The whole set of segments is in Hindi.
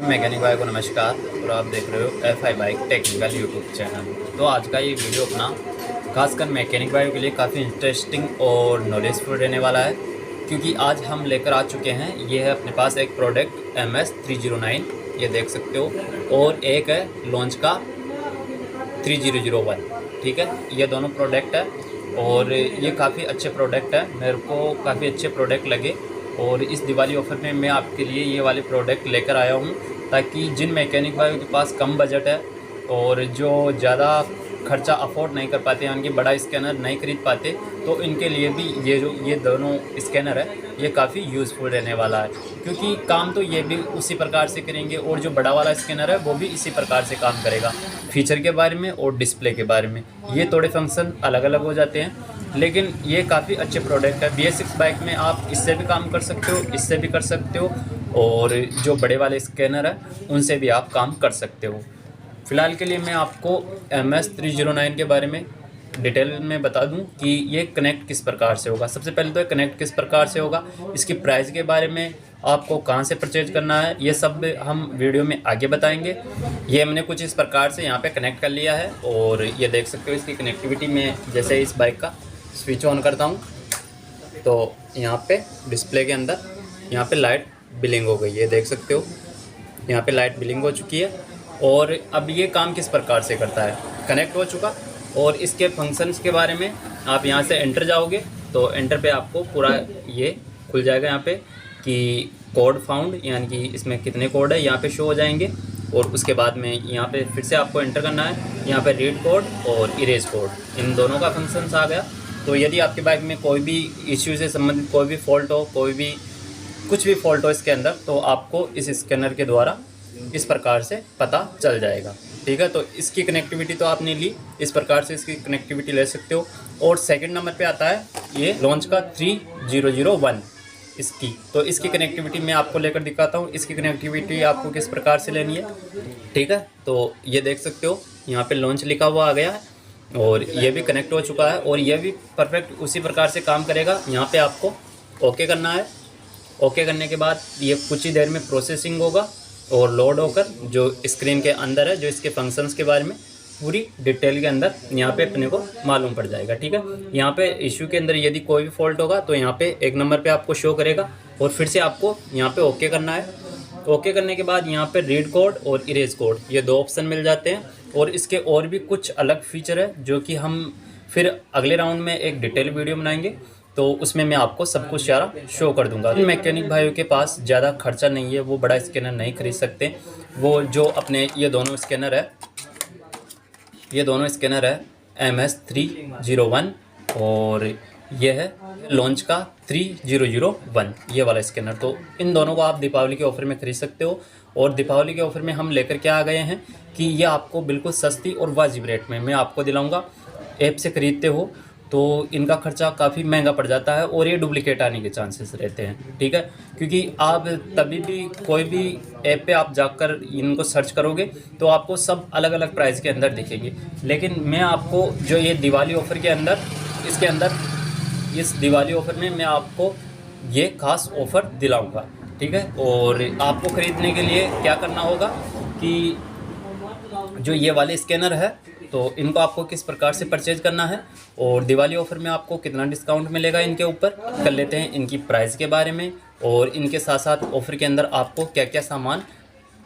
मैकेनिक भाई को नमस्कार। और आप देख रहे हो FI bike technical YouTube channel. तो आज का ये वीडियो अपना खासकर मैकेनिक भाइयों के लिए काफ़ी इंटरेस्टिंग और नॉलेजफुल रहने वाला है, क्योंकि आज हम लेकर आ चुके हैं, ये है अपने पास एक प्रोडक्ट MS309, ये देख सकते हो, और एक है लॉन्च का 3001। ठीक है, ये दोनों प्रोडक्ट है और ये काफ़ी अच्छे प्रोडक्ट है, मेरे को काफ़ी अच्छे प्रोडक्ट लगे। और इस दिवाली ऑफ़र में मैं आपके लिए ये वाले प्रोडक्ट लेकर आया हूँ, ताकि जिन मैकेनिक भाइयों के पास कम बजट है और जो ज़्यादा खर्चा अफोर्ड नहीं कर पाते, यानी कि बड़ा स्कैनर नहीं खरीद पाते, तो इनके लिए भी ये दोनों स्कैनर है ये काफ़ी यूज़फुल रहने वाला है, क्योंकि काम तो ये भी उसी प्रकार से करेंगे और जो बड़ा वाला स्कैनर है वो भी इसी प्रकार से काम करेगा। फीचर के बारे में और डिस्प्ले के बारे में ये थोड़े फंक्शन अलग अलग हो जाते हैं, लेकिन ये काफ़ी अच्छे प्रोडक्ट है। BS6 बाइक में आप इससे भी काम कर सकते हो, इससे भी कर सकते हो, और जो बड़े वाले स्कैनर है उनसे भी आप काम कर सकते हो। फ़िलहाल के लिए मैं आपको MS309 के बारे में डिटेल में बता दूं कि ये कनेक्ट किस प्रकार से होगा। सबसे पहले तो ये कनेक्ट किस प्रकार से होगा, इसकी प्राइस के बारे में, आपको कहां से परचेज करना है, ये सब हम वीडियो में आगे बताएंगे। ये हमने कुछ इस प्रकार से यहाँ पे कनेक्ट कर लिया है, और ये देख सकते हो इसकी कनेक्टिविटी में। जैसे इस बाइक का स्विच ऑन करता हूँ तो यहाँ पे डिस्प्ले के अंदर यहाँ पे लाइट बिलिंग हो गई है, देख सकते हो यहाँ पे लाइट बिलिंग हो चुकी है। और अब ये काम किस प्रकार से करता है, कनेक्ट हो चुका, और इसके फंक्शंस के बारे में आप यहाँ से एंटर जाओगे तो एंटर पे आपको पूरा ये खुल जाएगा, यहाँ पे कि कोड फाउंड, यानी कि इसमें कितने कोड है यहाँ पे शो हो जाएंगे। और उसके बाद में यहाँ पे फिर से आपको एंटर करना है, यहाँ पे रीड कोड और इरेज कोड, इन दोनों का फंक्शंस आ गया। तो यदि आपकी बाइक में कोई भी इश्यू से संबंधित कोई भी फॉल्ट हो, कोई भी कुछ भी फॉल्ट हो इसके अंदर, तो आपको इस स्कैनर के द्वारा इस प्रकार से पता चल जाएगा। ठीक है, तो इसकी कनेक्टिविटी तो आपने ली, इस प्रकार से इसकी कनेक्टिविटी ले सकते हो। और सेकंड नंबर पे आता है ये लॉन्च का 3001 इसकी। तो इसकी कनेक्टिविटी मैं आपको लेकर दिखाता हूँ, इसकी कनेक्टिविटी आपको किस प्रकार से लेनी है। ठीक है, तो ये देख सकते हो यहाँ पे लॉन्च लिखा हुआ आ गया है, और ये भी कनेक्ट हो चुका है, और ये भी परफेक्ट उसी प्रकार से काम करेगा। यहाँ पे आपको ओके करना है, ओके करने के बाद ये कुछ ही देर में प्रोसेसिंग होगा और लोड होकर जो स्क्रीन के अंदर है, जो इसके फंक्शंस के बारे में पूरी डिटेल के अंदर यहाँ पे अपने को मालूम पड़ जाएगा। ठीक है, यहाँ पे इशू के अंदर यदि कोई भी फॉल्ट होगा तो यहाँ पे एक नंबर पे आपको शो करेगा, और फिर से आपको यहाँ पे ओके करना है। ओके करने के बाद यहाँ पे रीड कोड और इरेज कोड, ये दो ऑप्शन मिल जाते हैं। और इसके और भी कुछ अलग फीचर है जो कि हम फिर अगले राउंड में एक डिटेल वीडियो बनाएंगे, तो उसमें मैं आपको सब कुछ सारा शो कर दूंगा। मैकेनिक भाइयों के पास ज़्यादा खर्चा नहीं है, वो बड़ा स्कैनर नहीं खरीद सकते, वो जो अपने ये दोनों स्कैनर है, ये दोनों स्कैनर है MS301, और ये है लॉन्च का 3001, ये वाला स्कैनर। तो इन दोनों को आप दीपावली के ऑफ़र में खरीद सकते हो। और दीपावली के ऑफ़र में हम लेकर के आ गए हैं कि ये आपको बिल्कुल सस्ती और वाजिब रेट में मैं आपको दिलाऊंगा। ऐप से ख़रीदते हो तो इनका खर्चा काफ़ी महंगा पड़ जाता है, और ये डुप्लीकेट आने के चांसेस रहते हैं। ठीक है, क्योंकि आप तभी भी कोई भी ऐप पे आप जाकर इनको सर्च करोगे तो आपको सब अलग अलग प्राइस के अंदर दिखेंगे, लेकिन मैं आपको जो ये दिवाली ऑफ़र के अंदर, इसके अंदर इस दिवाली ऑफ़र में मैं आपको ये खास ऑफ़र दिलाऊँगा। ठीक है, और आपको ख़रीदने के लिए क्या करना होगा कि जो ये वाले स्कैनर है तो इनको आपको किस प्रकार से परचेज करना है, और दिवाली ऑफ़र में आपको कितना डिस्काउंट मिलेगा इनके ऊपर, कर लेते हैं इनकी प्राइस के बारे में। और इनके साथ साथ ऑफ़र के अंदर आपको क्या क्या सामान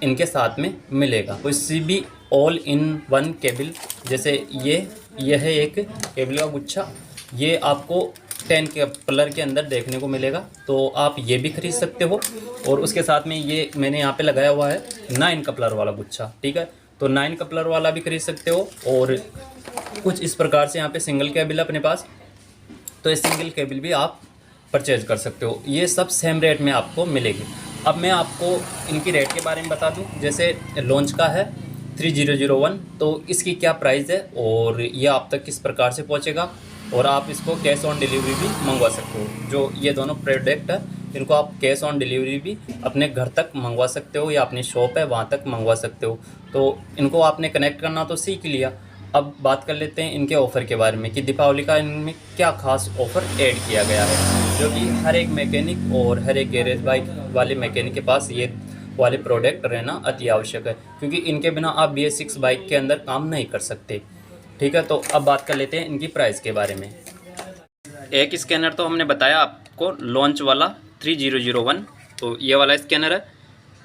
इनके साथ में मिलेगा। कोई भी ऑल इन वन केबल, जैसे ये है एक केबल का गुच्छा, ये आपको 10 के कलर के अंदर देखने को मिलेगा, तो आप ये भी खरीद सकते हो। और उसके साथ में ये मैंने यहाँ पे लगाया हुआ है 9 कपलर वाला गुच्छा। ठीक है, तो 9 कपलर वाला भी खरीद सकते हो। और कुछ इस प्रकार से यहाँ पे सिंगल केबल अपने पास, तो ये सिंगल केबल भी आप परचेज कर सकते हो। ये सब सेम रेट में आपको मिलेगी। अब मैं आपको इनकी रेट के बारे में बता दूं। जैसे लॉन्च का है 3001, तो इसकी क्या प्राइस है और ये आप तक किस प्रकार से पहुँचेगा, और आप इसको कैश ऑन डिलीवरी भी मंगवा सकते हो। जो ये दोनों प्रोडक्ट है इनको आप कैश ऑन डिलीवरी भी अपने घर तक मंगवा सकते हो, या अपनी शॉप है वहाँ तक मंगवा सकते हो। तो इनको आपने कनेक्ट करना तो सीख लिया। अब बात कर लेते हैं इनके ऑफ़र के बारे में कि दीपावली का इनमें क्या खास ऑफ़र ऐड किया गया है, जो कि हर एक मैकेनिक और हर एक गैरेज बाइक वाले मैकेनिक के पास ये वाले प्रोडक्ट रहना अति आवश्यक है, क्योंकि इनके बिना आप BS6 बाइक के अंदर काम नहीं कर सकते। ठीक है, तो अब बात कर लेते हैं इनकी प्राइस के बारे में। एक स्कैनर तो हमने बताया आपको, लॉन्च वाला 3001, तो ये वाला स्कैनर है।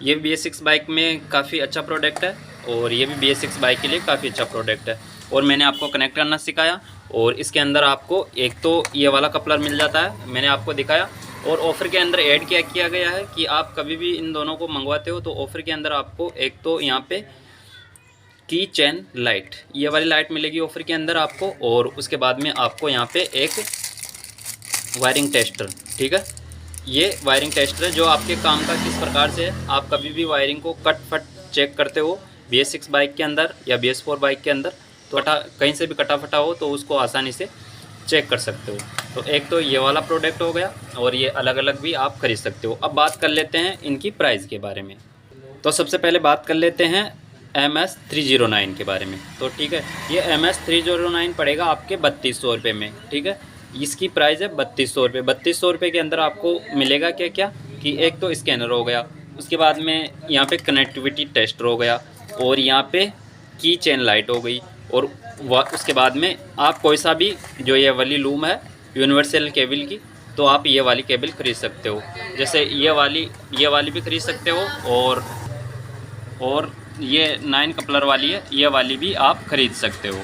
ये BS6 बाइक में काफ़ी अच्छा प्रोडक्ट है, और ये भी BS6 बाइक के लिए काफ़ी अच्छा प्रोडक्ट है। और मैंने आपको कनेक्ट करना सिखाया, और इसके अंदर आपको एक तो ये वाला कपलर मिल जाता है, मैंने आपको दिखाया। और ऑफ़र के अंदर ऐड क्या किया गया है कि आप कभी भी इन दोनों को मंगवाते हो तो ऑफ़र के अंदर आपको एक तो यहाँ पे की चेन लाइट, ये वाली लाइट मिलेगी ऑफ़र के अंदर आपको, और उसके बाद में आपको यहाँ पे एक वायरिंग टेस्टर। ठीक है, ये वायरिंग टेस्टर है जो आपके काम का किस प्रकार से है। आप कभी भी वायरिंग को कट फट चेक करते हो BS6 बाइक के अंदर या BS4 बाइक के अंदर, तो कहीं से भी कटा फटा हो तो उसको आसानी से चेक कर सकते हो। तो एक तो ये वाला प्रोडक्ट हो गया, और ये अलग अलग भी आप खरीद सकते हो। अब बात कर लेते हैं इनकी प्राइस के बारे में। तो सबसे पहले बात कर लेते हैं MS309 के बारे में। तो ठीक है, ये MS309 पड़ेगा आपके 3200 रुपये में। ठीक है, इसकी प्राइस है 3200 रुपये। 3200 रुपये के अंदर आपको मिलेगा क्या क्या कि एक तो स्कैनर हो गया, उसके बाद में यहाँ पे कनेक्टिविटी टेस्टर हो गया, और यहाँ पे की चेन लाइट हो गई, और उसके बाद में आप कोई सा भी जो ये वाली लूम है यूनिवर्सल केबल की, तो आप ये वाली केबल ख़रीद सकते हो। जैसे ये वाली भी ख़रीद सकते हो, और ये 9 कपलर वाली है, ये वाली भी आप ख़रीद सकते हो।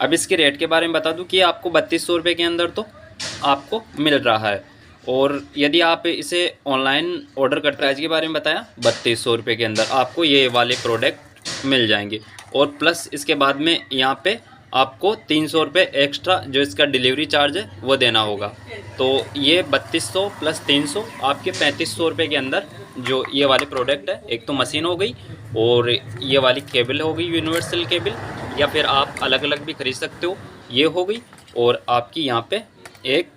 अब इसके रेट के बारे में बता दूं कि आपको 3200 रुपये के अंदर तो आपको मिल रहा है, और यदि आप इसे ऑनलाइन ऑर्डर करते, प्राइस के बारे में बताया 3200 रुपये के अंदर आपको ये वाले प्रोडक्ट मिल जाएंगे। और प्लस इसके बाद में यहाँ पे आपको 300 रुपये एक्स्ट्रा जो इसका डिलीवरी चार्ज है वो देना होगा। तो ये 3200 प्लस 300 आपके 3500 रुपये के अंदर जो ये वाले प्रोडक्ट है, एक तो मशीन हो गई और ये वाली केबल हो गई यूनिवर्सल केबल, या फिर आप अलग अलग भी खरीद सकते हो, ये हो गई। और आपकी यहाँ पे एक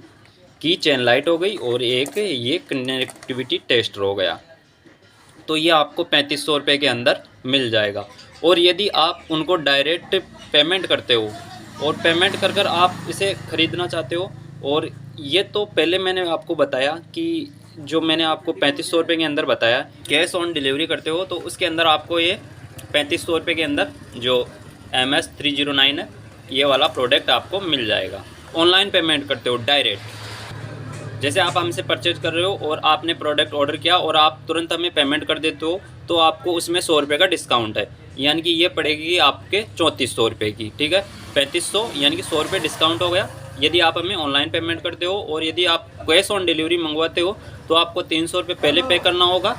की चेन लाइट हो गई, और एक ये कनेक्टिविटी टेस्टर हो गया। तो ये आपको 3500 रुपये के अंदर मिल जाएगा। और यदि आप उनको डायरेक्ट पेमेंट करते हो, और पेमेंट कर कर आप इसे ख़रीदना चाहते हो, और ये तो पहले मैंने आपको बताया कि जो मैंने आपको 3500 रुपये के अंदर बताया कैश ऑन डिलीवरी करते हो, तो उसके अंदर आपको ये 3500 रुपये के अंदर जो MS309 है ये वाला प्रोडक्ट आपको मिल जाएगा। ऑनलाइन पेमेंट करते हो डायरेक्ट, जैसे आप हमसे परचेज कर रहे हो और आपने प्रोडक्ट ऑर्डर किया और आप तुरंत हमें पेमेंट कर देते हो, तो आपको उसमें 100 रुपये का डिस्काउंट है, यानी कि ये पड़ेगी आपके 3400 रुपये की। ठीक है, 3500 यानी कि 100 रुपये डिस्काउंट हो गया यदि आप हमें ऑनलाइन पेमेंट करते हो। और यदि आप कैश ऑन डिलीवरी मंगवाते हो तो आपको 300 रुपये पहले पे करना होगा,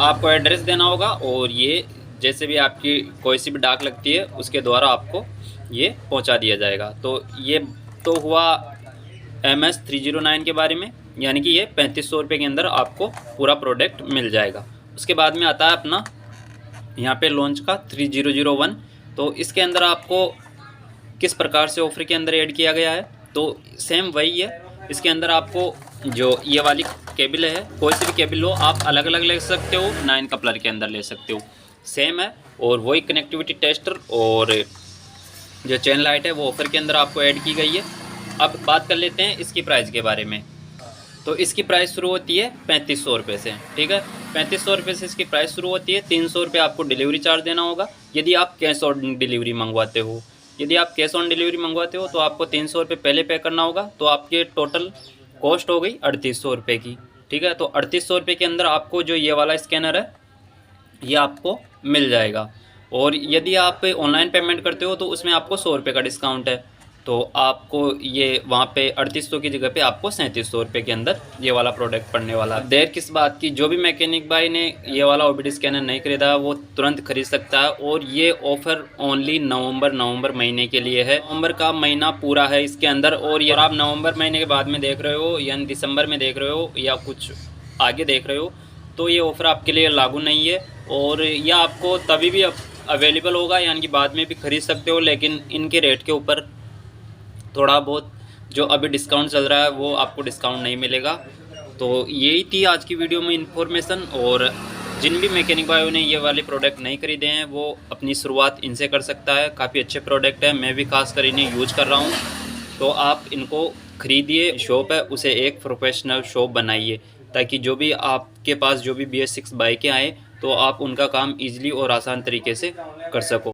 आपको एड्रेस देना होगा, और ये जैसे भी आपकी कोई सी भी डाक लगती है उसके द्वारा आपको ये पहुंचा दिया जाएगा। तो ये तो हुआ MS309 के बारे में, यानी कि ये 3500 रुपये के अंदर आपको पूरा प्रोडक्ट मिल जाएगा। उसके बाद में आता है अपना यहाँ पे लॉन्च का 3001। तो इसके अंदर आपको किस प्रकार से ऑफर के अंदर ऐड किया गया है, तो सेम वही है। इसके अंदर आपको जो ये वाली केबल है, कोई सी भी केबल लो आप अलग अलग ले सकते हो, 9 कपलर के अंदर ले सकते हो, सेम है। और वही कनेक्टिविटी टेस्टर और जो चेन लाइट है वो ऑफर के अंदर आपको ऐड की गई है। अब बात कर लेते हैं इसकी प्राइस के बारे में। तो इसकी प्राइस शुरू होती है 3500 रुपये से। ठीक है, 3500 रुपये से इसकी प्राइस शुरू होती है। 300 रुपये आपको डिलीवरी चार्ज देना होगा यदि आप कैश ऑन डिलीवरी मंगवाते हो। यदि आप कैश ऑन डिलीवरी मंगवाते हो तो आपको 300 रुपये पहले पे करना होगा, तो आपके टोटल कॉस्ट हो गई 3800 रुपये की। ठीक है, तो 3800 रुपये के अंदर आपको जो ये वाला स्कैनर है ये आपको मिल जाएगा। और यदि आप ऑनलाइन पेमेंट करते हो तो उसमें आपको 100 रुपये का डिस्काउंट है, तो आपको ये वहाँ पे 3800 की जगह पे आपको 3700 रुपये के अंदर ये वाला प्रोडक्ट पड़ने वाला। देर किस बात की, जो भी मैकेनिक भाई ने ये वाला OBD स्कैनर नहीं खरीदा वो तुरंत खरीद सकता है। और ये ऑफ़र ओनली नवंबर महीने के लिए है। नवंबर का महीना पूरा है इसके अंदर, और ये आप नवंबर महीने के बाद में देख रहे हो यानी दिसंबर में देख रहे हो या कुछ आगे देख रहे हो, तो ये ऑफ़र आपके लिए लागू नहीं है। और यह आपको तभी भी अवेलेबल होगा, यानी कि बाद में भी खरीद सकते हो, लेकिन इनके रेट के ऊपर थोड़ा बहुत जो अभी डिस्काउंट चल रहा है वो आपको डिस्काउंट नहीं मिलेगा। तो यही थी आज की वीडियो में इन्फॉर्मेशन। और जिन भी मैकेनिक भाइयों ने ये वाले प्रोडक्ट नहीं खरीदे हैं वो अपनी शुरुआत इनसे कर सकता है। काफ़ी अच्छे प्रोडक्ट है, मैं भी खासकर इन्हें यूज कर रहा हूँ। तो आप इनको खरीदिए, शॉप है उसे एक प्रोफेशनल शॉप बनाइए, ताकि जो भी आपके पास जो भी BS6 बाइकें आए तो आप उनका काम ईज़िली और आसान तरीके से कर सको।